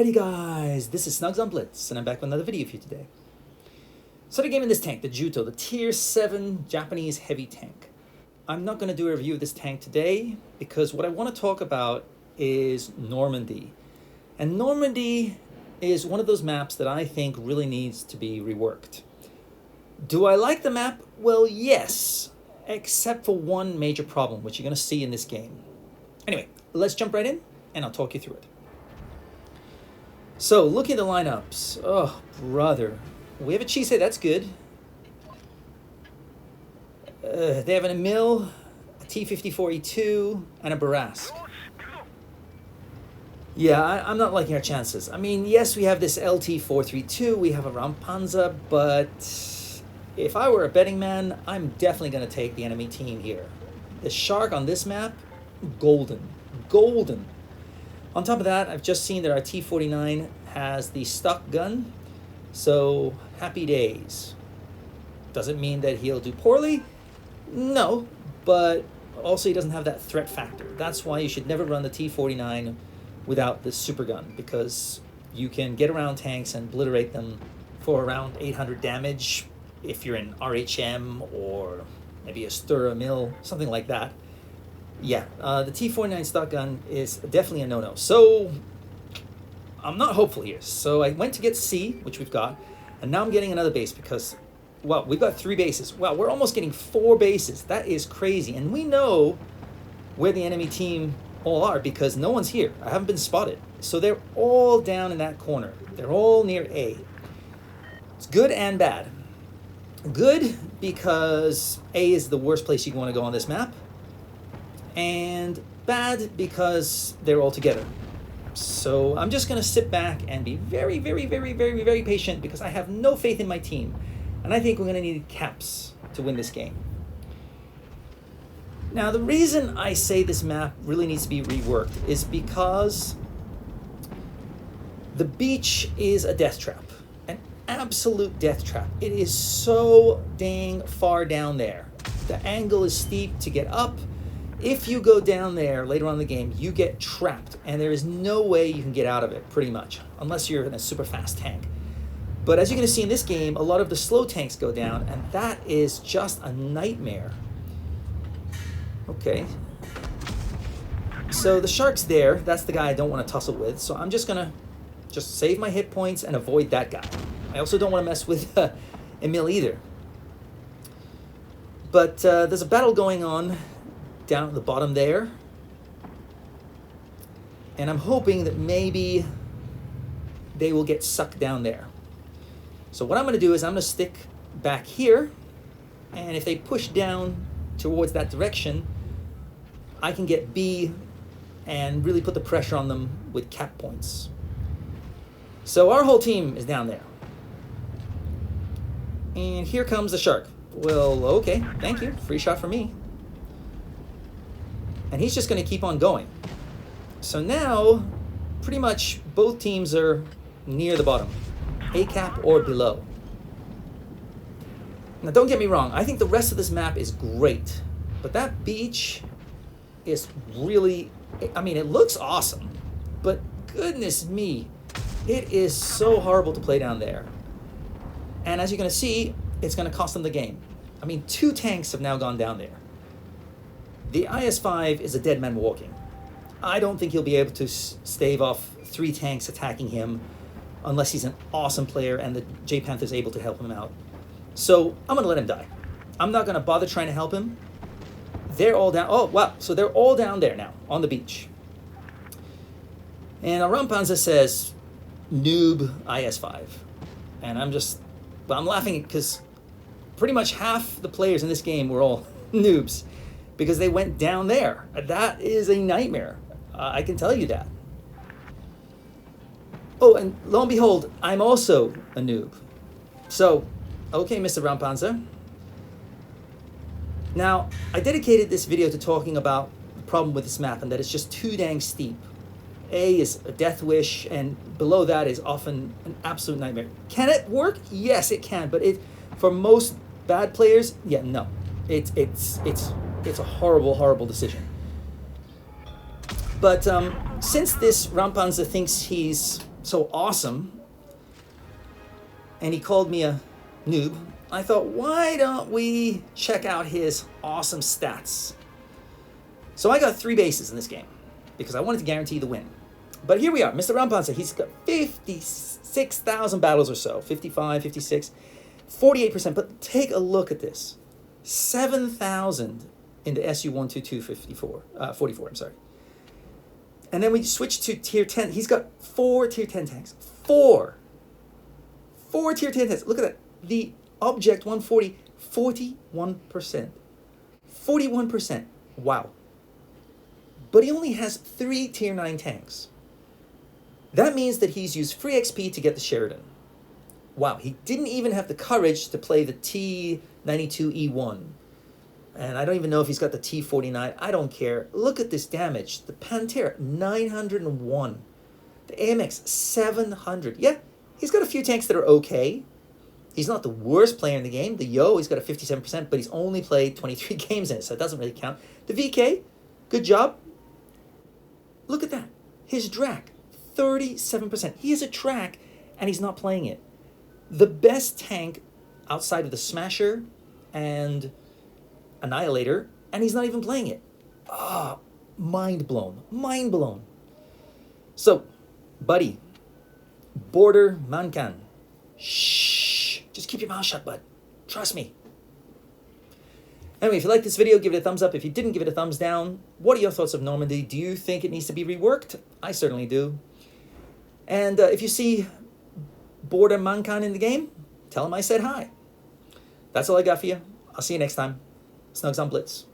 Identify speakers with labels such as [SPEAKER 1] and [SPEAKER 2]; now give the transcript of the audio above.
[SPEAKER 1] Alrighty guys, this is snugsonblitz, and I'm back with another video for you today. So the game in this tank, the Juto, the tier 7 Japanese heavy tank. I'm not going to do a review of this tank today because what I want to talk about is Normandy. And Normandy is one of those maps that I think really needs to be reworked. Do I like the map? Well, yes, except for one major problem, which you're going to see in this game. Anyway, let's jump right in and I'll talk you through it. So, look at the lineups. Oh, brother. We have a Chisei, that's good. They have an Emil, a T-54E2, and a Barask. Yeah, I'm not liking our chances. I mean, yes, we have this LT-432, we have a Rampanza, but if I were a betting man, I'm definitely going to take the enemy team here. The Shark on this map, golden. Golden. On top of that, I've just seen that our T-49 has the stock gun, so happy days. Doesn't mean that he'll do poorly, no, but also he doesn't have that threat factor. That's why you should never run the T-49 without the super gun, because you can get around tanks and obliterate them for around 800 damage if you're in RHM or maybe a Stura Mill, something like that. Yeah, the T-49 stock gun is definitely a no-no. So, I'm not hopeful here. So I went to get C, which we've got, and now I'm getting another base because, well, we've got 3 bases. Wow, we're almost getting 4 bases. That is crazy. And we know where the enemy team all are because no one's here. I haven't been spotted. So they're all down in that corner. They're all near A. It's good and bad. Good because A is the worst place you want to go on this map. And bad because they're all together. So I'm just going to sit back and be very, very, very, very, very patient because I have no faith in my team. And I think we're going to need caps to win this game. Now, the reason I say this map really needs to be reworked is because the beach is a death trap. An absolute death trap. It is so dang far down there. The angle is steep to get up. If you go down there later on in the game, you get trapped, and there is no way you can get out of it, pretty much, unless you're in a super fast tank. But as you're going to see in this game, a lot of the slow tanks go down, and that is just a nightmare. Okay. So the Shark's there. That's the guy I don't want to tussle with, so I'm just going to save my hit points and avoid that guy. I also don't want to mess with Emil either. But there's a battle going on down at the bottom there, and I'm hoping that maybe they will get sucked down there. So what I'm going to do is I'm going to stick back here, and if they push down towards that direction, I can get B and really put the pressure on them with cap points. So our whole team is down there, and here comes the Shark. Well, okay, thank you, free shot for me. And he's just going to keep on going. So now, pretty much both teams are near the bottom. A cap or below. Now don't get me wrong, I think the rest of this map is great. But that beach is really, I mean, it looks awesome. But goodness me, it is so horrible to play down there. And as you're going to see, it's going to cost them the game. I mean, 2 tanks have now gone down there. The IS-5 is a dead man walking. I don't think he'll be able to stave off 3 tanks attacking him unless he's an awesome player and the J-Panther is able to help him out. So I'm going to let him die. I'm not going to bother trying to help him. They're all down. Oh, wow. So they're all down there now on the beach. And Rampanza says, noob IS-5. And I'm laughing because pretty much half the players in this game were all noobs, because they went down there. That is a nightmare. I can tell you that. Oh, and lo and behold, I'm also a noob. So, okay, Mr. Rampanza. Now, I dedicated this video to talking about the problem with this map and that it's just too dang steep. A is a death wish, and below that is often an absolute nightmare. Can it work? Yes, it can, but for most bad players, yeah, no. It's a horrible, horrible decision. But since this Rampanza thinks he's so awesome, and he called me a noob, I thought, why don't we check out his awesome stats? So I got 3 bases in this game because I wanted to guarantee the win. But here we are, Mr. Rampanza. He's got 56,000 battles or so, 55, 56, 48%. But take a look at this, 7,000 in the SU-122 44. I'm sorry. And then we switch to tier 10. He's got 4 tier 10 tanks. 4 tier 10 tanks. Look at that. The Object 140, 41%. 41%. Wow. But he only has 3 tier 9 tanks. That means that he's used free XP to get the Sheridan. Wow, he didn't even have the courage to play the T92E1. And I don't even know if he's got the T49. I don't care. Look at this damage. The Pantera, 901. The AMX, 700. Yeah, he's got a few tanks that are okay. He's not the worst player in the game. The Yo, he's got a 57%, but he's only played 23 games in it, so it doesn't really count. The VK, good job. Look at that. His Drac, 37%. He has a track, and he's not playing it. The best tank outside of the Smasher and Annihilator, and he's not even playing it. Ah, mind blown. Mind blown. So, buddy, Border Mankan. Shh. Just keep your mouth shut, bud. Trust me. Anyway, if you liked this video, give it a thumbs up. If you didn't, give it a thumbs down. What are your thoughts of Normandy? Do you think it needs to be reworked? I certainly do. And if you see Border Mankan in the game, tell him I said hi. That's all I got for you. I'll see you next time. Snugs on Blitz.